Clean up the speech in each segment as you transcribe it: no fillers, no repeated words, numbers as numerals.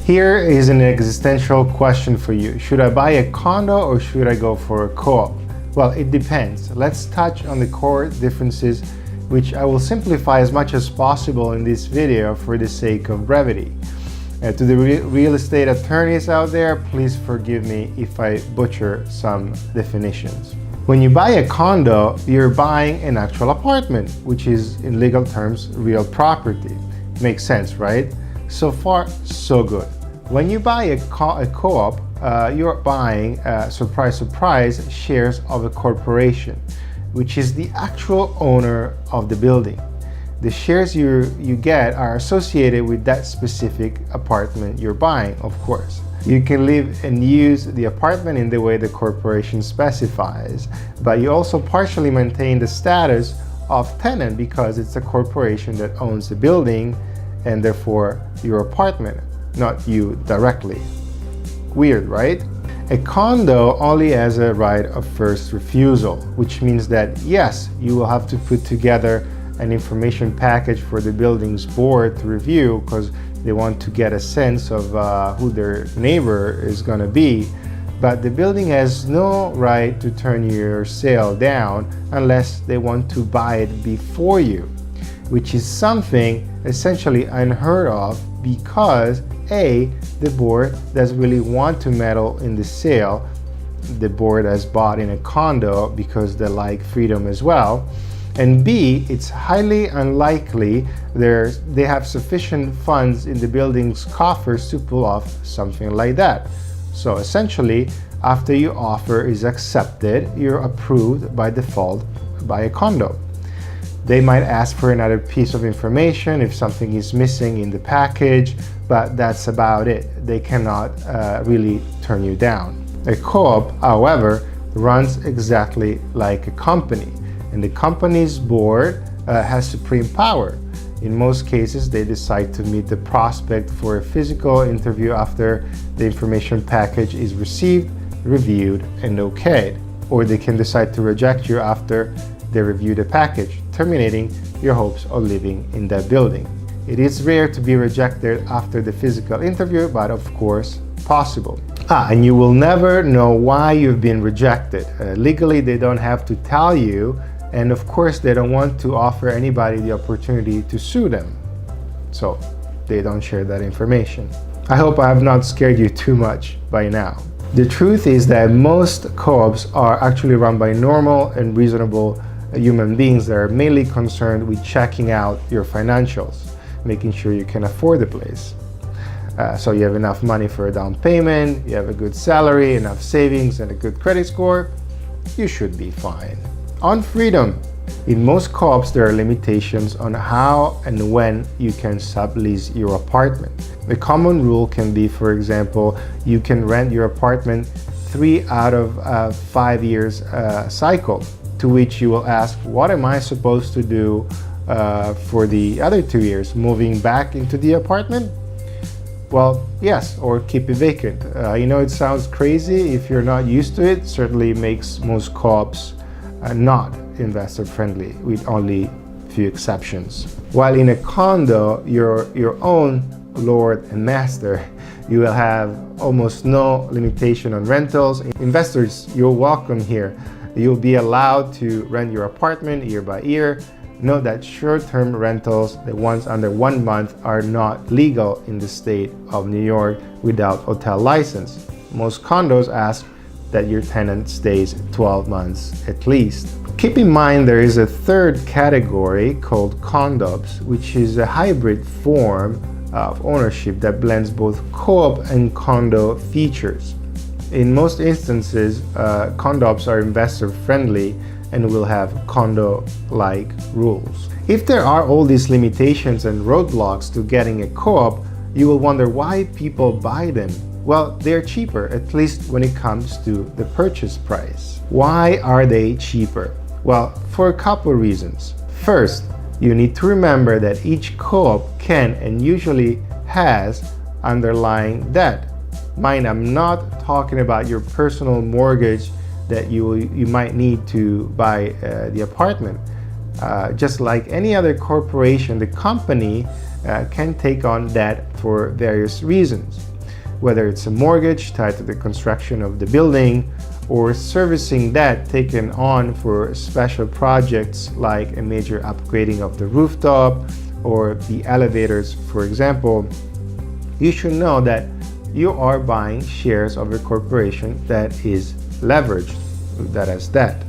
Here is an existential question for you. Should I buy a condo or should I go for a co-op? Well, it depends. Let's touch on the core differences, which I will simplify as much as possible in this video for the sake of brevity. To the real estate attorneys out there, please forgive me if I butcher some definitions. When you buy a condo, you're buying an actual apartment, which is in legal terms real property. Makes sense, right? So far, so good. When you buy a co-op, you're buying, surprise, surprise, shares of a corporation, which is the actual owner of the building. The shares you get are associated with that specific apartment you're buying, of course. You can live and use the apartment in the way the corporation specifies, but you also partially maintain the status of tenant because it's a corporation that owns the building and therefore your apartment, not you directly. Weird, right? A condo only has a right of first refusal, which means that yes, you will have to put together an information package for the building's board to review because they want to get a sense of who their neighbor is going to be. But the building has no right to turn your sale down unless they want to buy it before you, which is something essentially unheard of because A, the board doesn't really want to meddle in the sale. The board has bought in a condo because they like freedom as well. And B, it's highly unlikely they have sufficient funds in the building's coffers to pull off something like that. So essentially, after your offer is accepted, you're approved by default by a condo. They might ask for another piece of information if something is missing in the package, but that's about it. They cannot really turn you down. A co-op, however, runs exactly like a company, and the company's board has supreme power. In most cases, they decide to meet the prospect for a physical interview after the information package is received, reviewed, and okayed. Or they can decide to reject you after they review the package, terminating your hopes of living in that building. It is rare to be rejected after the physical interview, but of course, possible. And you will never know why you've been rejected. Legally, they don't have to tell you, and of course, they don't want to offer anybody the opportunity to sue them. So they don't share that information. I hope I have not scared you too much by now. The truth is that most co-ops are actually run by normal and reasonable human beings that are mainly concerned with checking out your financials, making sure you can afford the place. So you have enough money for a down payment, you have a good salary, enough savings, and a good credit score, you should be fine. On freedom, in most co-ops there are limitations on how and when you can sublease your apartment. A common rule can be, for example, you can rent your apartment 3 out of 5 years cycle, to which you will ask, what am I supposed to do for the other 2 years? Moving back into the apartment? Well, yes, or keep it vacant. You know, it sounds crazy. If you're not used to it, certainly makes most co-ops not investor friendly, with only few exceptions. While in a condo, you're your own lord and master. You will have almost no limitation on rentals. Investors, you're welcome here. You'll be allowed to rent your apartment year by year. Note that short-term rentals, the ones under 1 month, are not legal in the state of New York without hotel license. Most condos ask that your tenant stays 12 months at least. Keep in mind there is a third category called condos, which is a hybrid form of ownership that blends both co-op and condo features. In most instances, condos are investor friendly and will have condo-like rules. If there are all these limitations and roadblocks to getting a co-op, you will wonder why people buy them. Well, they're cheaper, at least when it comes to the purchase price. Why are they cheaper? Well, for a couple reasons. First, you need to remember that each co-op can and usually has underlying debt. Mind, I'm not talking about your personal mortgage that you might need to buy the apartment. Just like any other corporation, the company can take on debt for various reasons, whether it's a mortgage tied to the construction of the building or servicing debt taken on for special projects like a major upgrading of the rooftop or the elevators, for example. You should know that you are buying shares of a corporation that is leveraged, that has debt.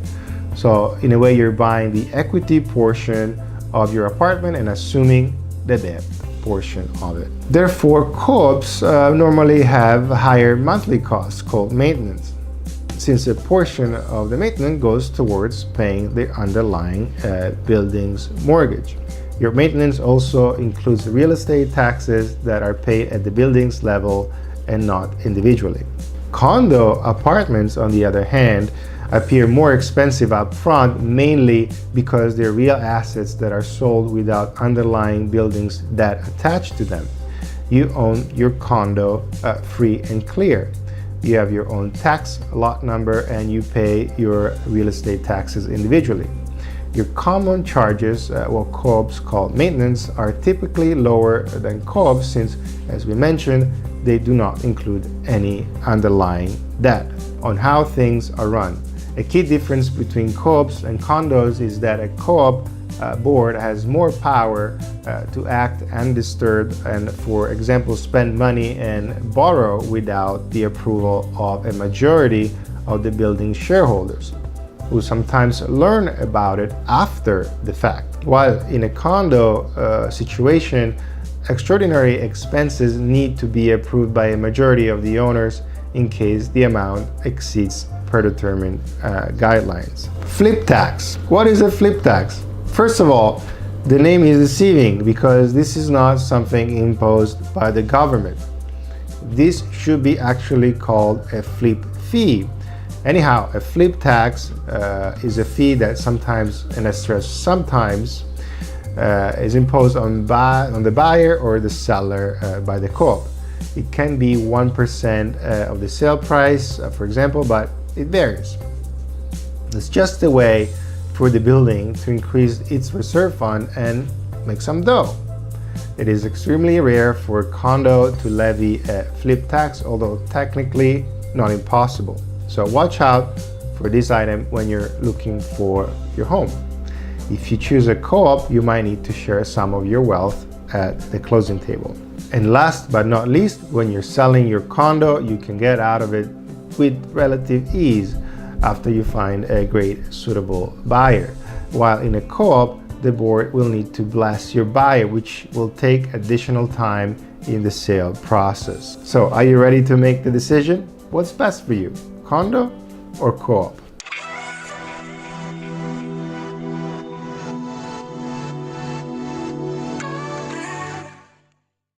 So in a way, you're buying the equity portion of your apartment and assuming the debt portion of it. Therefore, co-ops normally have higher monthly costs called maintenance, since a portion of the maintenance goes towards paying the underlying building's mortgage. Your maintenance also includes real estate taxes that are paid at the building's level and not individually. Condo apartments, on the other hand, appear more expensive up front, mainly because they're real assets that are sold without underlying buildings that attach to them. You own your condo free and clear. You have your own tax lot number and you pay your real estate taxes individually. Your common charges, what co-ops call maintenance, are typically lower than co-ops since, as we mentioned, they do not include any underlying debt. On how things are run. A key difference between co-ops and condos is that a co-op board has more power to act undisturbed and, for example, spend money and borrow without the approval of a majority of the building shareholders, who sometimes learn about it after the fact. While in a condo situation, extraordinary expenses need to be approved by a majority of the owners in case the amount exceeds predetermined guidelines. Flip tax. What is a flip tax? First of all, the name is deceiving because this is not something imposed by the government. This should be actually called a flip fee. Anyhow, a flip tax is a fee that sometimes, and I stress sometimes, is imposed on the buyer or the seller by the co-op. It can be 1% of the sale price, for example, but it varies. It's just a way for the building to increase its reserve fund and make some dough. It is extremely rare for a condo to levy a flip tax, although technically not impossible. So watch out for this item when you're looking for your home. If you choose a co-op, you might need to share some of your wealth at the closing table. And last but not least, when you're selling your condo, you can get out of it with relative ease after you find a great suitable buyer. While in a co-op, the board will need to bless your buyer, which will take additional time in the sale process. So are you ready to make the decision? What's best for you, condo or co-op?